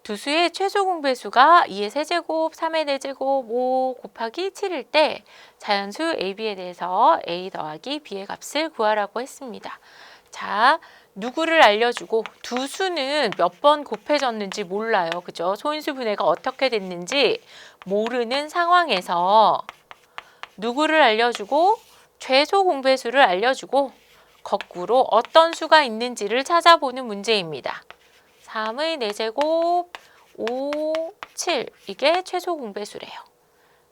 두 수의 최소 공배수가 2의 세제곱, 3의 4제곱, 5 곱하기 7일 때 자연수 AB에 대해서 A 더하기 B의 값을 구하라고 했습니다. 자, 누구를 알려주고 두 수는 몇 번 곱해졌는지 몰라요. 그죠? 소인수 분해가 어떻게 됐는지 모르는 상황에서 누구를 알려주고 최소 공배수를 알려주고 거꾸로 어떤 수가 있는지를 찾아보는 문제입니다. 3의 4제곱, 5, 7 이게 최소 공배수래요.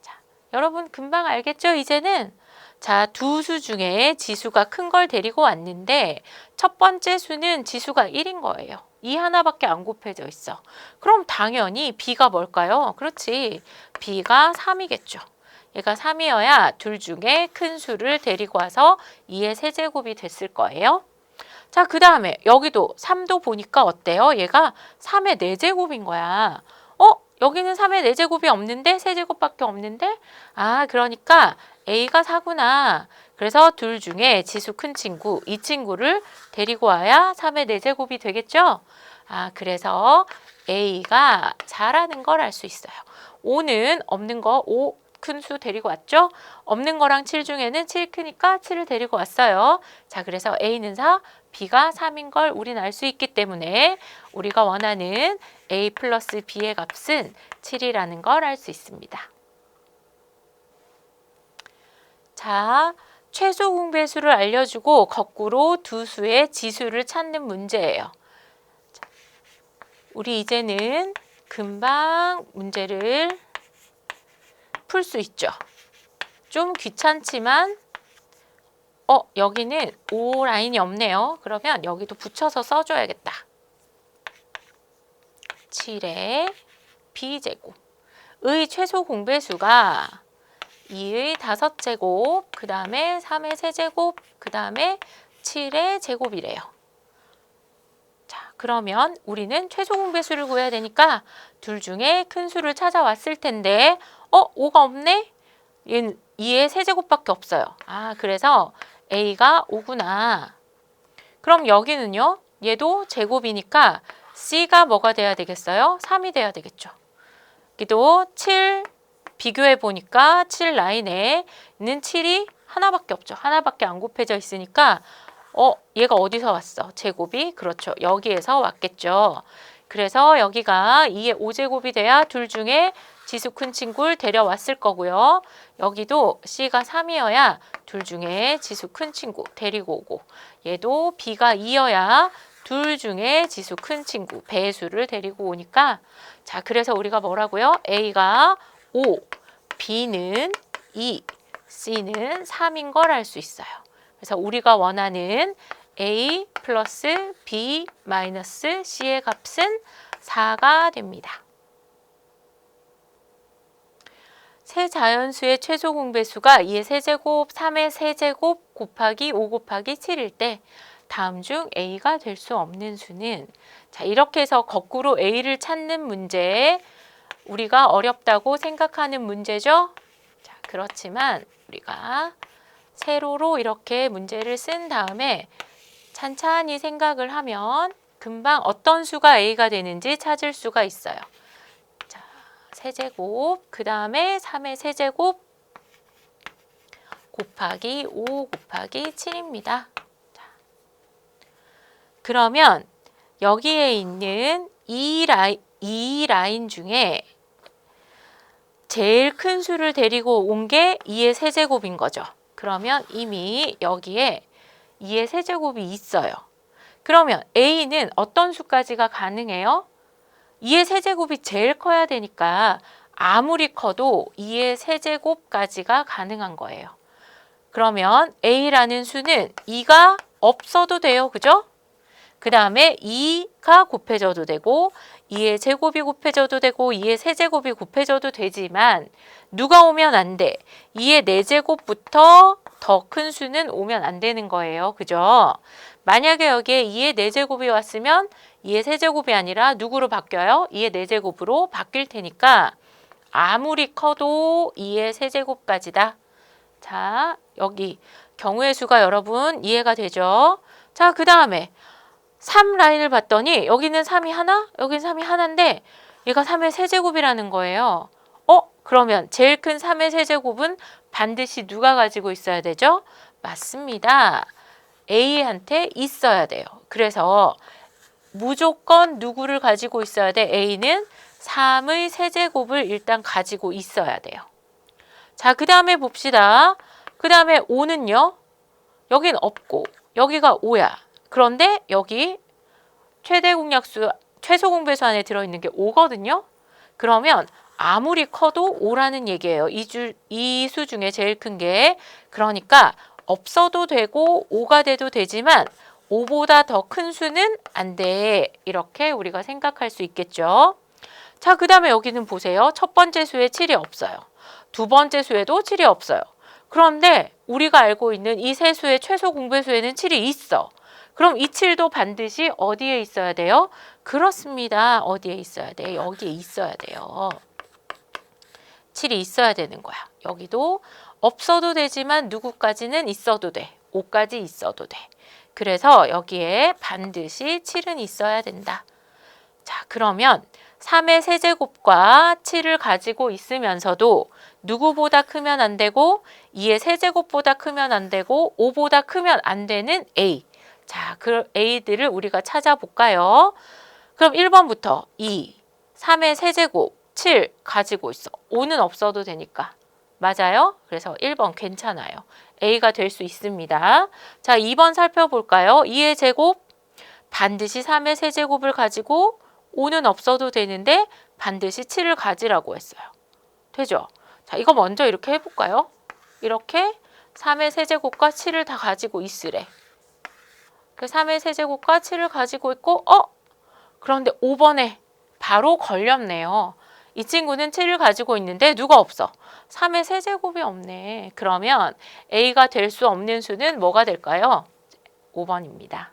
자, 여러분 금방 알겠죠? 이제는 자, 두 수 중에 지수가 큰 걸 데리고 왔는데 첫 번째 수는 지수가 1인 거예요. 이 하나밖에 안 곱해져 있어. 그럼 당연히 B가 뭘까요? 그렇지. B가 3이겠죠. 얘가 3이어야 둘 중에 큰 수를 데리고 와서 2의 세제곱이 됐을 거예요. 자, 그 다음에 여기도 3도 보니까 어때요? 얘가 3의 4제곱인 거야. 여기는 3의 4제곱이 없는데 세제곱밖에 없는데 그러니까 A가 4구나. 그래서 둘 중에 지수 큰 친구, 이 친구를 데리고 와야 3의 4제곱이 되겠죠? 그래서 A가 4라는 걸 알 수 있어요. 5는 없는 거 5 큰 수 데리고 왔죠? 없는 거랑 7 중에는 7 크니까 7을 데리고 왔어요. 자, 그래서 A는 4, B가 3인 걸 우리는 알 수 있기 때문에 우리가 원하는 A 플러스 B의 값은 7이라는 걸 알 수 있습니다. 자, 최소 공배수를 알려주고 거꾸로 두 수의 지수를 찾는 문제예요. 자, 우리 이제는 금방 문제를 풀 수 있죠. 좀 귀찮지만 여기는 O 라인이 없네요. 그러면 여기도 붙여서 써줘야겠다. 7의 B제곱의 최소 공배수가 2의 5제곱, 그 다음에 3의 세제곱, 그 다음에 7의 제곱이래요. 자, 그러면 우리는 최소 공배수를 구해야 되니까 둘 중에 큰 수를 찾아왔을 텐데 5가 없네? 얘는 2의 세제곱밖에 없어요. 그래서 A가 5구나. 그럼 여기는요. 얘도 제곱이니까 C가 뭐가 돼야 되겠어요? 3이 돼야 되겠죠. 여기도 7 비교해 보니까 7 라인에 있는 7이 하나밖에 없죠. 하나밖에 안 곱해져 있으니까 얘가 어디서 왔어? 제곱이? 그렇죠. 여기에서 왔겠죠. 그래서 여기가 2의 5제곱이 돼야 둘 중에 지수 큰 친구를 데려왔을 거고요. 여기도 C가 3이어야 둘 중에 지수 큰 친구 데리고 오고 얘도 B가 2여야 둘 중에 지수 큰 친구 배수를 데리고 오니까 자, 그래서 우리가 뭐라고요? A가 5, B는 2, C는 3인 걸 알 수 있어요. 그래서 우리가 원하는 A 플러스 B 마이너스 C의 값은 4가 됩니다. 세 자연수의 최소 공배수가 2의 세제곱, 3의 세제곱 곱하기 5 곱하기 7일 때 다음 중 A가 될 수 없는 수는 자, 이렇게 해서 거꾸로 A를 찾는 문제 우리가 어렵다고 생각하는 문제죠. 자, 그렇지만 우리가 세로로 이렇게 문제를 쓴 다음에 찬찬히 생각을 하면 금방 어떤 수가 A가 되는지 찾을 수가 있어요. 자, 세제곱, 그 다음에 3의 세제곱 곱하기 5 곱하기 7입니다. 자, 그러면 여기에 있는 이 라인 중에 제일 큰 수를 데리고 온 게 2의 세제곱인 거죠. 그러면 이미 여기에 2의 세제곱이 있어요. 그러면 A는 어떤 수까지가 가능해요? 2의 세제곱이 제일 커야 되니까 아무리 커도 2의 세제곱까지가 가능한 거예요. 그러면 A라는 수는 2가 없어도 돼요. 그죠? 그 다음에 2가 곱해져도 되고 2의 제곱이 곱해져도 되고 2의 세제곱이 곱해져도 되지만 누가 오면 안 돼? 2의 4제곱부터 더 큰 수는 오면 안 되는 거예요. 그죠? 만약에 여기에 2의 4제곱이 왔으면 2의 세제곱이 아니라 누구로 바뀌어요? 2의 4제곱으로 바뀔 테니까 아무리 커도 2의 세제곱까지다. 자, 여기 경우의 수가 여러분 이해가 되죠? 자, 그 다음에 3 라인을 봤더니 여기는 3이 하나, 여기는 3이 하나인데 얘가 3의 세제곱이라는 거예요. 그러면 제일 큰 3의 세제곱은 반드시 누가 가지고 있어야 되죠? 맞습니다. A한테 있어야 돼요. 그래서 무조건 누구를 가지고 있어야 돼? A는 3의 세제곱을 일단 가지고 있어야 돼요. 자, 그 다음에 봅시다. 그 다음에 5는요. 여긴 없고 여기가 5야. 그런데 여기 최대 공약수, 최소 공배수 안에 들어있는 게 5거든요. 그러면 아무리 커도 5라는 얘기예요. 이 수 중에 제일 큰 게. 그러니까 없어도 되고 5가 돼도 되지만 5보다 더 큰 수는 안 돼. 이렇게 우리가 생각할 수 있겠죠. 자, 그 다음에 여기는 보세요. 첫 번째 수에 7이 없어요. 두 번째 수에도 7이 없어요. 그런데 우리가 알고 있는 이 세 수의 최소 공배수에는 7이 있어. 그럼 이 7도 반드시 어디에 있어야 돼요? 그렇습니다. 어디에 있어야 돼? 여기에 있어야 돼요. 7이 있어야 되는 거야. 여기도 없어도 되지만 누구까지는 있어도 돼. 5까지 있어도 돼. 그래서 여기에 반드시 7은 있어야 된다. 자, 그러면 3의 세제곱과 7을 가지고 있으면서도 누구보다 크면 안 되고 2의 세제곱보다 크면 안 되고 5보다 크면 안 되는 A. 자, 그 A들을 우리가 찾아볼까요? 그럼 1번부터 2, 3의 세제곱, 7 가지고 있어. 5는 없어도 되니까. 맞아요? 그래서 1번 괜찮아요. A가 될 수 있습니다. 자, 2번 살펴볼까요? 2의 제곱, 반드시 3의 세제곱을 가지고 5는 없어도 되는데 반드시 7을 가지라고 했어요. 되죠? 자, 이거 먼저 이렇게 해볼까요? 이렇게 3의 세제곱과 7을 다 가지고 있으래. 그 3의 세제곱과 7을 가지고 있고 그런데 5번에 바로 걸렸네요. 이 친구는 7을 가지고 있는데 누가 없어? 3의 세제곱이 없네. 그러면 A가 될 수 없는 수는 뭐가 될까요? 5번입니다.